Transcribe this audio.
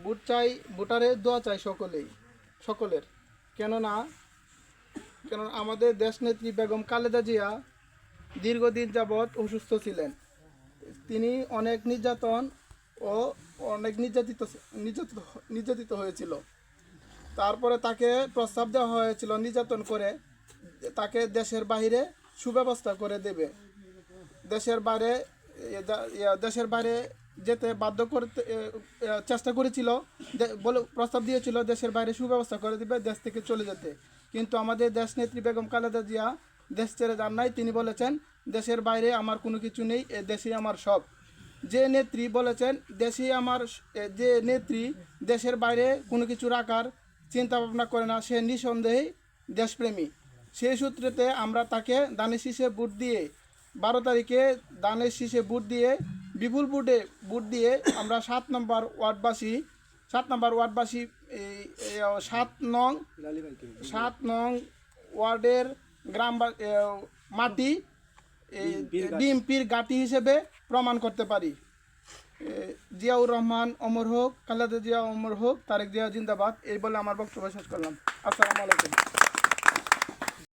Vote চাই, ভোটারের দোয়া চাই সকলের। কেননা আমাদের দেশনেত্রী বেগম খালেদা জিয়া দীর্ঘদিন যাবৎ অসুস্থ ছিলেন। তিনি অনেক নির্যাতন ও অনেক নির্যাতিত হয়েছিল। তারপরে তাকে প্রস্তাব দেওয়া হয়েছিল নির্যাতন করে তাকে দেশের বাইরে সুব্যবস্থা করে দেবে। দেশের বাইরে যেতে বাধ্য করতে চেষ্টা করেছিল, বলে প্রস্তাব দিয়েছিল দেশের বাইরে সুব্যবস্থা করে দেবে, দেশ থেকে চলে যেতে। কিন্তু আমাদের দেশনেত্রী বেগম খালেদা জিয়া দেশ ছেড়ে যান নাই। তিনি বলেছেন দেশের বাইরে আমার কোনো কিছু নেই, এ দেশই আমার সব। যে নেত্রী বলেছেন যে নেত্রী দেশের বাইরে কোনো কিছু রাখার চিন্তা ভাবনা করে না, সে নিঃসন্দেহেই দেশপ্রেমী। সেই সূত্রেতে আমরা তাকে দানের শীষে ভোট দিয়ে 12 তারিখে দানের শীষে ভোট দিয়ে বিপুল ভোট দিয়ে আমরা 7 নম্বর ওয়ার্ডবাসী 7 নং ওয়ার্ডের গ্রাম মাটি বিএনপির ঘাঁটি হিসেবে প্রমাণ করতে পারি। জিয়াউর রহমান অমর হোক, খালেদা জিয়া অমর হোক, তারেক জিয়া জিন্দাবাদ। এই বলে আমার বক্তব্য শেষ করলাম। আসসালামু আলাইকুম।